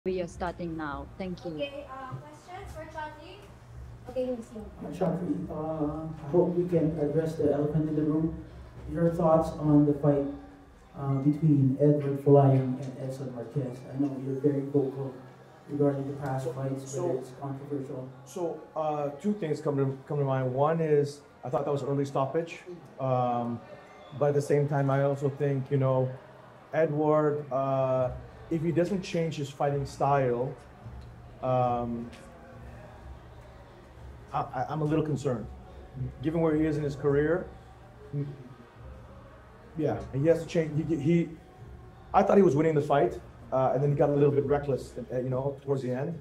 We are starting now. Thank you. Okay, questions for Chatri? Okay, let's see. Chatri, I hope we can address the elephant in the room. Your thoughts on the fight between Edward Flying and Edson Marquez. I know you're very vocal regarding the past fights, whether it's controversial. Two things come to mind. One is I thought that was early stoppage, but at the same time, I also think Edward, if he doesn't change his fighting style, I'm a little concerned, given where he is in his career. Yeah, he has to change. I thought he was winning the fight, and then he got a little bit reckless, towards the end,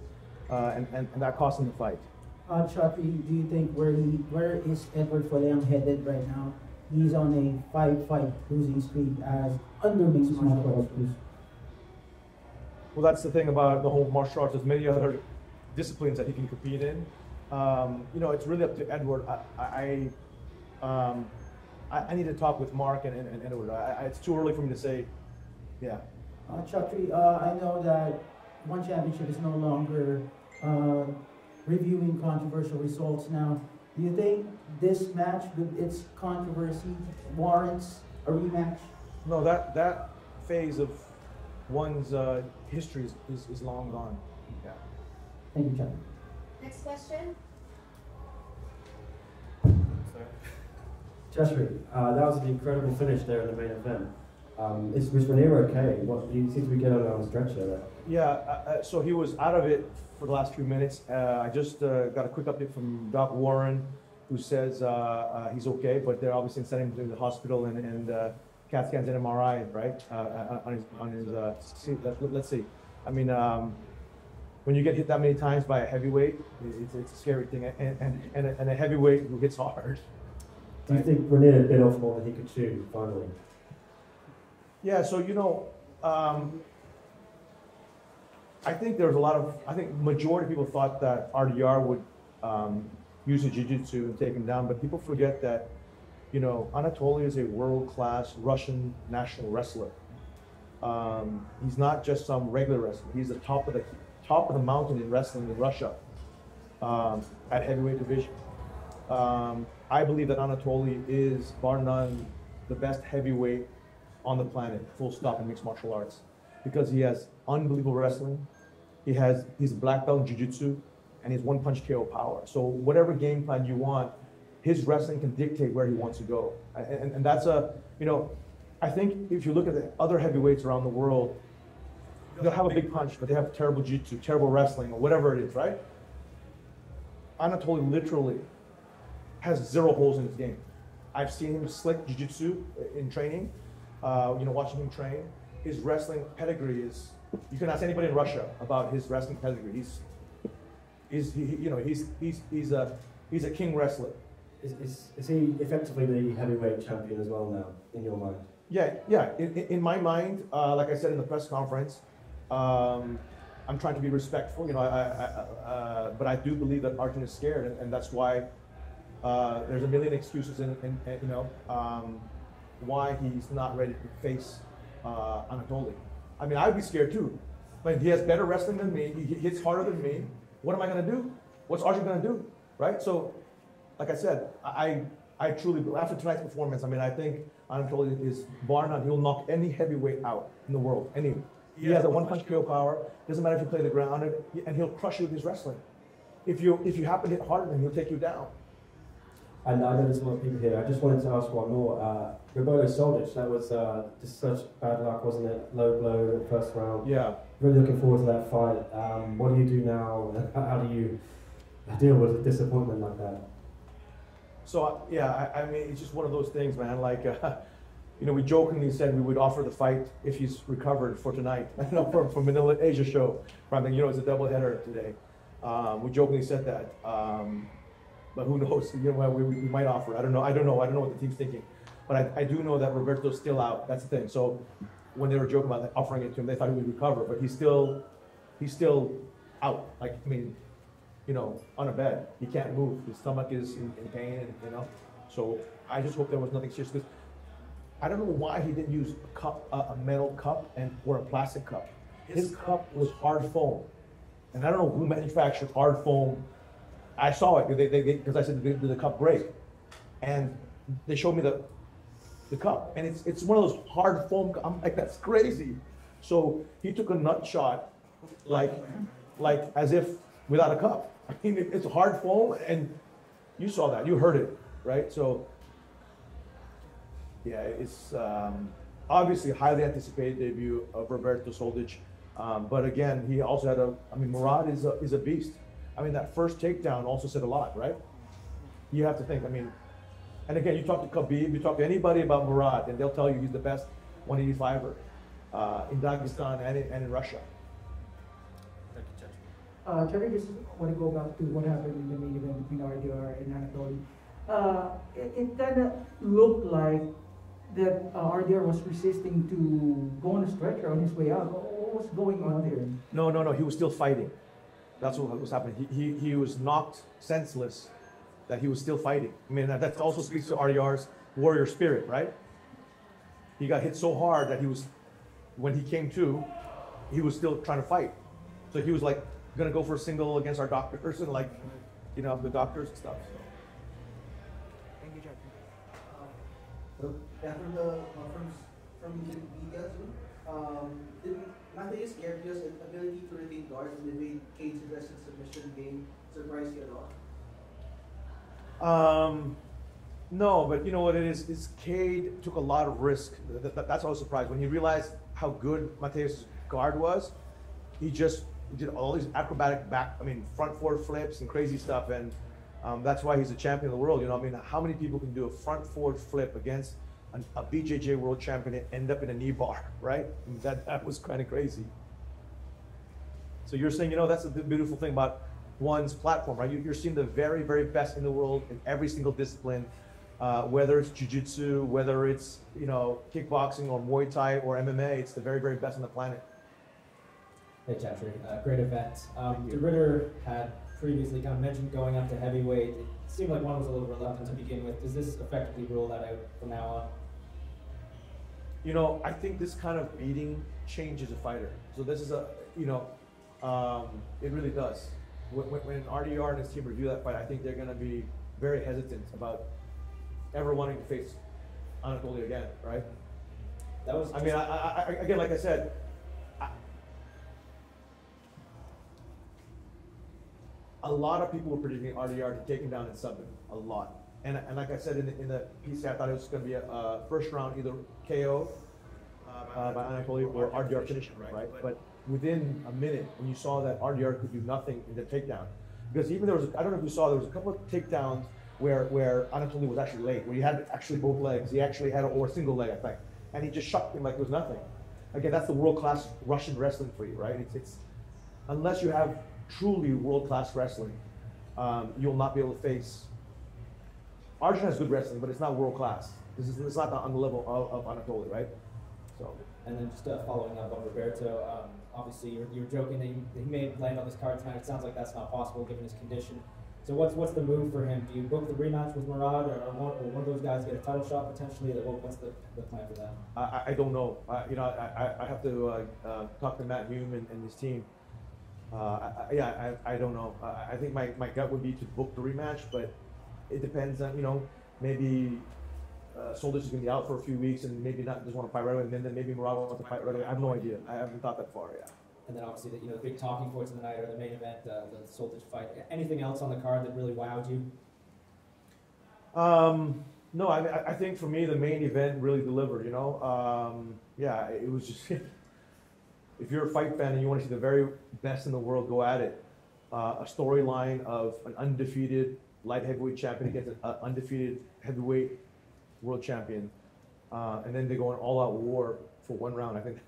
and that cost him the fight. Chatri, do you think where is Edward Foliang headed right now? He's on a 5-fight losing streak as under mixed martial arts. Well, that's the thing about the whole martial arts. There's many other disciplines that he can compete in. It's really up to Edward. I need to talk with Mark and Edward. It's too early for me to say. Yeah. Chatri, I know that One Championship is no longer reviewing controversial results now. Do you think this match, with its controversy, warrants a rematch? No, that phase of one's history is long gone. Yeah. Thank you, Chatri. Next question. Chatri, that was an incredible finish there in the main event. Was Raniero okay? He seems to be getting on a stretcher there. Yeah, so he was out of it for the last few minutes. I just got a quick update from Doc Warren, who says he's okay, but they're obviously sending him to the hospital and CAT scans and MRI, right? On his let's see. I mean, when you get hit that many times by a heavyweight, it's a scary thing, and a heavyweight who hits hard. Do you think Raniero bit off more than he could chew finally? Yeah, so I think there's I think majority of people thought that RDR would use the jiu-jitsu and take him down, but people forget that, Anatoly is a world-class Russian national wrestler. He's not just some regular wrestler. He's the top of the mountain in wrestling in Russia at heavyweight division. I believe that Anatoly is, bar none, the best heavyweight on the planet, full stop, in mixed martial arts, because he has unbelievable wrestling. He's a black belt in jiu-jitsu, and he's one-punch KO power. So whatever game plan you want, his wrestling can dictate where he wants to go. And that's I think if you look at the other heavyweights around the world, they'll have a big punch, but they have terrible jiu-jitsu, terrible wrestling, or whatever it is, right? Anatoly literally has 0 holes in his game. I've seen him slick jiu-jitsu in training, watching him train. His wrestling pedigree is, you can ask anybody in Russia about his wrestling pedigree. He's a king wrestler. Is he effectively the heavyweight champion as well now, in your mind? Yeah. In my mind, like I said in the press conference, I'm trying to be respectful, but I do believe that Arjun is scared, and that's why there's a million excuses, why he's not ready to face Anatoly. I mean, I'd be scared too. But he has better wrestling than me. He hits harder than me. What am I going to do? What's Arjun going to do? Right? So, like I said, I truly, after tonight's performance, I think Anatoly is, bar none, he'll knock any heavyweight out in the world. Any. He has a one-punch KO power. Doesn't matter if you play the ground, and he'll crush you with his wrestling. If you happen to hit harder than him, he'll take you down. And I know there's a lot of people here. I just wanted to ask one more. Roberto Soldic, that was just such bad luck, wasn't it? Low blow in the first round. Yeah. Really looking forward to that fight. What do you do now? How do you deal with a disappointment like that? So, it's just one of those things, man. Like, we jokingly said we would offer the fight if he's recovered for tonight, from Manila Asia show. It's a doubleheader today. We jokingly said that. But who knows? We might offer. I don't know. I don't know what the team's thinking. But I do know that Roberto's still out. That's the thing. So when they were joking about offering it to him, they thought he would recover, but he's still out. On a bed. He can't move. His stomach is in pain, So I just hope there was nothing serious. Because I don't know why he didn't use a metal cup or a plastic cup. his cup was hard foam. And I don't know who manufactured hard foam. I saw it because I said, did the cup break? And they showed me the cup, and it's one of those hard foam. I'm like, that's crazy. So he took a nut shot, like as if without a cup. I mean, it's hard foam, and you saw that, you heard it, right? So yeah, it's obviously a highly anticipated debut of Roberto Soldic. But again, he also had Murad is a beast. I mean, that first takedown also said a lot, right? You have to think, and again, you talk to Khabib, you talk to anybody about Murad, and they'll tell you he's the best 185er in Dagestan and in Russia. Chatri, just want to go back to what happened in the main event between RDR and Anatoly. It kind of looked like that RDR was resisting to go on a stretcher on his way out. What was going on there? No, he was still fighting. That's what was happening. He was knocked senseless, that he was still fighting. I mean, that also speaks to RDR's warrior spirit, right? He got hit so hard that when he came to, he was still trying to fight. So he was like, gonna go for a single against our doctor person, like, the doctors and stuff. So. Thank you, Chatri. Yeah, from the media too. Nothing is scared because the ability to retain guards and the way Cade's aggressive submission game surprised you at all? No, but you know what it is Cade took a lot of risk. That's why I was surprised. When he realized how good Mateus' guard was, he just did all these acrobatic front forward flips and crazy stuff, and that's why he's a champion of the world. How many people can do a front forward flip against a BJJ world champion and end up in a knee bar, right? That was kind of crazy. So you're saying, that's the beautiful thing about one's platform, right? You're seeing the very, very best in the world in every single discipline, whether it's jiu-jitsu, whether it's, kickboxing or Muay Thai or MMA, it's the very, very best on the planet. Hey, Chatri, great event. De Ritter had previously kind of mentioned going up to heavyweight. It seemed like one was a little reluctant to begin with. Does this effectively rule that out from now on? I think this kind of beating changes a fighter. So this is it really does. When RDR and his team review that fight, I think they're going to be very hesitant about ever wanting to face Anatoly again, right? That was. Again, like I said, a lot of people were predicting RDR to take him down and sub him, a lot. And like I said in the piece, I thought it was going to be a first round either KO by Anatoly or RDR finishing, right? But within a minute, when you saw that RDR could do nothing in the takedown, because even I don't know if you saw, there was a couple of takedowns where Anatoly was actually late, where he had actually both legs. He actually had a single leg, I think, and he just shot him like it was nothing. Again, that's the world-class Russian wrestling for you, right? It's unless you have truly world-class wrestling, you'll not be able to face. Arjun has good wrestling, but it's not world-class. It's not on the level of Anatoly, right? So. And then just following up on Roberto, obviously you're joking that he may land on this card tonight. It sounds like that's not possible given his condition. So what's the move for him? Do you book the rematch with Murad, or one of those guys get a title shot potentially? What's the plan for that? I don't know. I have to talk to Matt Hume and his team. I don't know. I think my gut would be to book the rematch, but it depends on, maybe Soldic is going to be out for a few weeks and maybe not just want to fight right away, and then maybe Murad wants to fight right away. I have no idea. I haven't thought that far yet. And then obviously the big talking points of the night are the main event, the Soldic fight. Anything else on the card that really wowed you? No, I think for me the main event really delivered. It was just if you're a fight fan and you want to see the very best in the world go at it, a storyline of an undefeated light heavyweight champion against an undefeated heavyweight world champion, and then they go on all-out war for one round. I think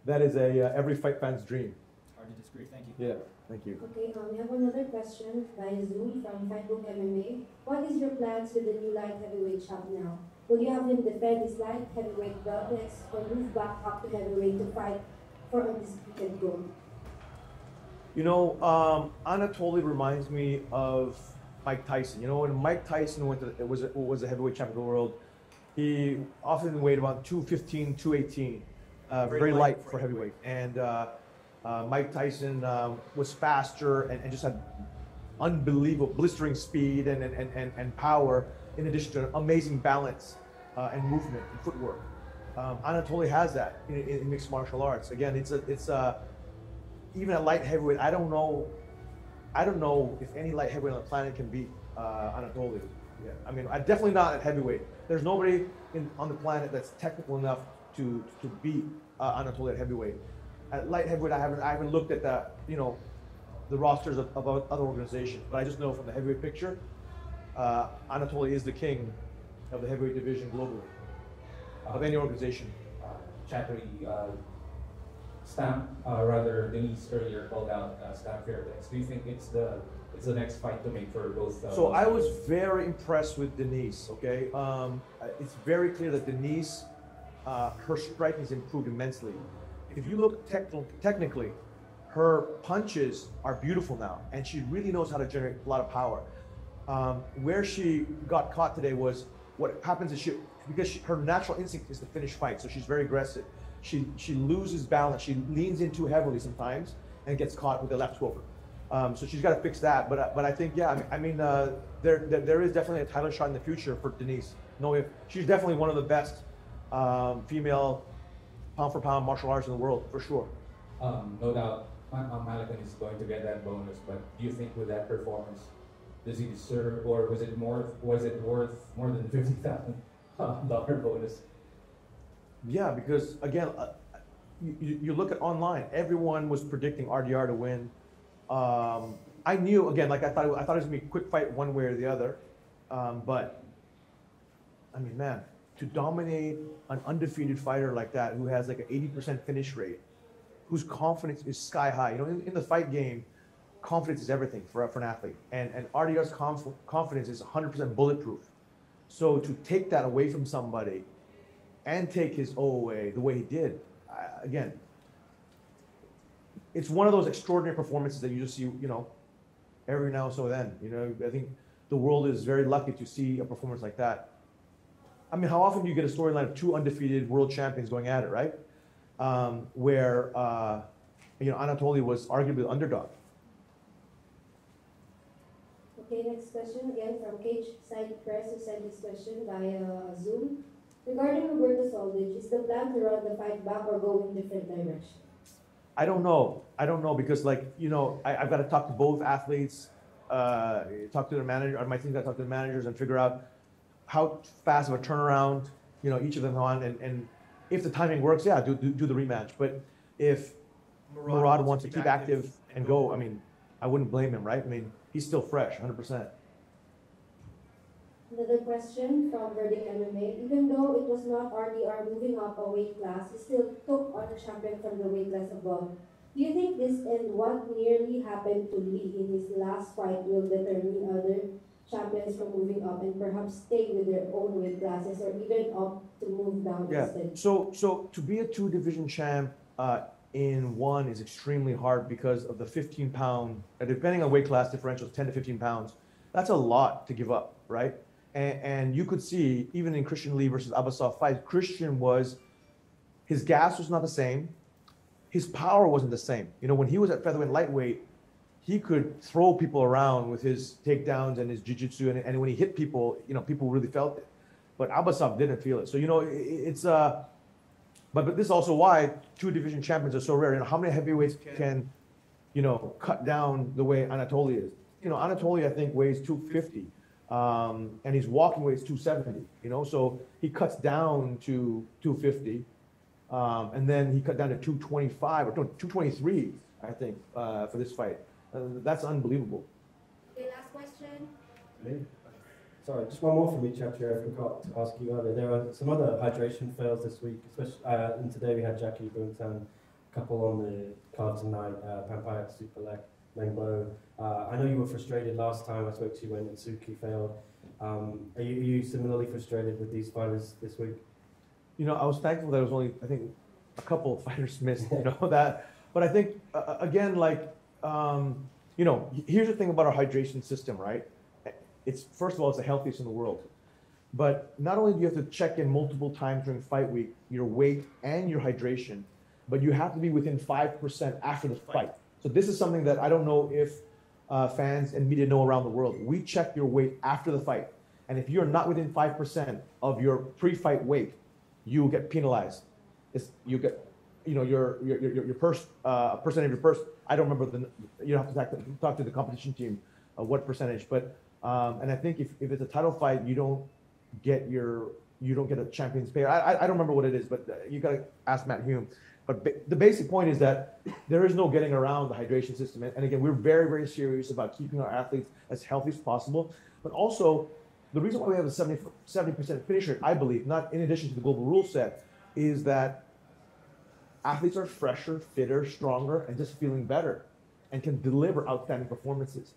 that is every fight fan's dream. Hard to disagree. Thank you. Yeah, thank you. Okay, we have another question by Zoom from Fightbook MMA. What is your plans with the new light heavyweight champ now? Will you have him defend his light heavyweight belt next, or move back up to heavyweight to fight for undisputed gold? Anatoly reminds me of Mike Tyson. When Mike Tyson was a heavyweight champion of the world, he often weighed about 215, 218. very light for heavyweight. And Mike Tyson was faster and just had unbelievable blistering speed and power, in addition to amazing balance and movement and footwork. Anatoly has that in mixed martial arts. Again, it's even at light heavyweight. I don't know if any light heavyweight on the planet can beat Anatoly. Yeah, I mean, definitely not at heavyweight. There's nobody on the planet that's technical enough to beat Anatoly at heavyweight. At light heavyweight, I haven't looked at the rosters of other organizations, but I just know from the heavyweight picture, Anatoly is the king of the heavyweight division globally, of any organization. Chatri, Denise earlier called out Stamp Fairbanks. Do you think it's the next fight to make for both? So I was very impressed with Denise. Okay, it's very clear that Denise, her striking has improved immensely. If you look technically, her punches are beautiful now, and she really knows how to generate a lot of power. Where she got caught today was, what happens is her natural instinct is to finish fights, so she's very aggressive. She loses balance, she leans in too heavily sometimes, and gets caught with the left hook. So she's got to fix that. But I think, yeah, I mean, there is definitely a title shot in the future for Denise. No, if she's definitely one of the best female pound for pound martial arts in the world, for sure. No doubt, Malacan is going to get that bonus. But do you think with that performance, does he deserve, or was it worth more than $50,000 bonus? Yeah, because again, you look at online, everyone was predicting RDR to win. I knew, again, like I thought it was gonna be a quick fight one way or the other. But I mean, man, to dominate an undefeated fighter like that, who has like an 80% finish rate, whose confidence is sky high. You know, in the fight game, confidence is everything for an athlete, and RDR's confidence is 100% bulletproof. So to take that away from somebody, and take his O away the way he did, again, it's one of those extraordinary performances that you just see, you know, every now and so then. You know, I think the world is very lucky to see a performance like that. I mean, how often do you get a storyline of two undefeated world champions going at it, right? Where you know, Anatoly was arguably the underdog. Okay, next question again from Cage Side Press, who sent this question via Zoom. Regarding Roberto Soldic, is the plan to run the fight back or go in different direction? I don't know. Because, like, you know, I've got to talk to both athletes, talk to their manager, or my team's got to talk to the managers and figure out how fast of a turnaround, you know, each of them on, and if the timing works, yeah, do the rematch. But if Murad wants to keep active and go, I mean, I wouldn't blame him, right? I mean, he's still fresh, 100%. Another question from Verdict MMA. Even though it was not RDR moving up a weight class, he still took on a champion from the weight class above. Do you think this and what nearly happened to Lee in his last fight will determine other champions from moving up and perhaps stay with their own weight classes, or even opt to move down instead? So to be a two-division champ in one is extremely hard because of the 15-pound, depending on weight class differentials, 10 to 15 pounds. That's a lot to give up, right? And you could see, even in Christian Lee versus Abbasov fight, his gas was not the same. His power wasn't the same. You know, when he was at featherweight lightweight, he could throw people around with his takedowns and his jiu-jitsu, and when he hit people, you know, people really felt it. But Abbasov didn't feel it. So, you know, but this is also why two-division champions are so rare. You know, how many heavyweights can, you know, cut down the way Anatoly is? You know, Anatoly, I think, weighs 250. And his walking weight is 270, you know, so he cuts down to 250, and then he cut down to 225 or 223, I think, for this fight. That's unbelievable. Okay, last question. Me? Sorry, just one more from me, Chatri. I forgot to ask you earlier. There were some other hydration fails this week, especially, and today we had Jackie Boontan, a couple on the card tonight, Pampayak Superlek. Mengbo. I know you were frustrated last time I spoke to you when Itsuki failed. Are you similarly frustrated with these fighters this week? You know, I was thankful that it was only, I think, a couple of fighters missed, you know, that. But I think, again, like, you know, here's the thing about our hydration system, right? It's, first of all, it's the healthiest in the world. But not only do you have to check in multiple times during fight week, your weight and your hydration, but you have to be within 5% after the fight. So this is something that I don't know if fans and media know around the world. We check your weight after the fight. And if you're not within 5% of your pre-fight weight, you get penalized. You get, your percentage of your purse. I don't remember you have to talk to the competition team what percentage. But and I think if it's a title fight, you don't get a champion's pay. I don't remember what it is, but you got to ask Matt Hume. But the basic point is that there is no getting around the hydration system. And again, we're very, very serious about keeping our athletes as healthy as possible. But also, the reason why we have a 70% finish rate, I believe, not in addition to the global rule set, is that athletes are fresher, fitter, stronger, and just feeling better and can deliver outstanding performances.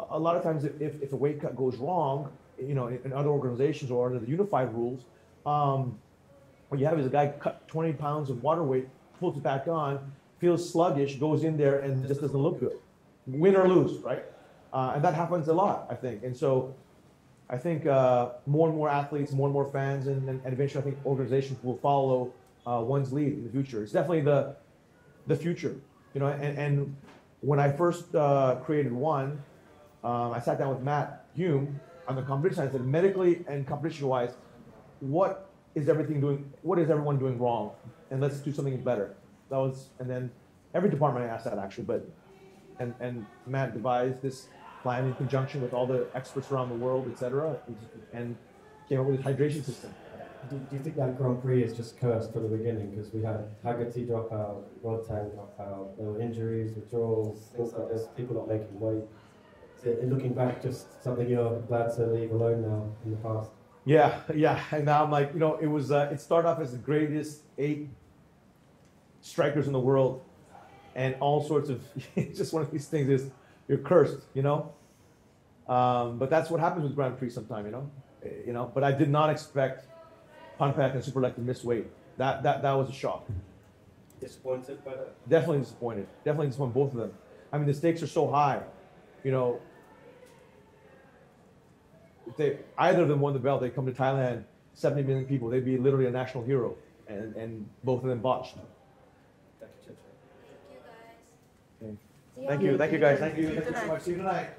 A lot of times, if a weight cut goes wrong, in other organizations or under the unified rules, what you have is a guy cut 20 pounds of water weight, pulls it back on, feels sluggish, goes in there and just doesn't look good, win or lose, right? And that happens a lot, I think. And so I think more and more athletes, more and more fans, and eventually I think organizations will follow one's lead in the future. It's definitely the future, and when I first created one, I sat down with Matt Hume on the competition side and said, medically and competition-wise, what is everyone doing wrong? And let's do something better. And then every department I asked that actually, and Matt devised this plan in conjunction with all the experts around the world, et cetera, and came up with a hydration system. Do you think that Grand Prix is just cursed from the beginning? Because we had Haggerty drop out, Rod Tang drop out, there were injuries, withdrawals, things like this, people not making weight. Looking back, just something you're glad to leave alone now in the past? Yeah. And now I'm like, it started off as the greatest 8 strikers in the world, and all sorts of, it's just one of these things is you're cursed, But that's what happens with Grand Prix sometime, But I did not expect Ponpak and Superlek to miss weight. That was a shock. Disappointed by that? Definitely disappointed. Definitely disappointed, both of them. I mean, the stakes are so high, If either of them won the belt, they come to Thailand, 70 million people, they'd be literally a national hero, and both of them botched. Thank you, Chatri. Thank you guys. Thank you so much. See you tonight.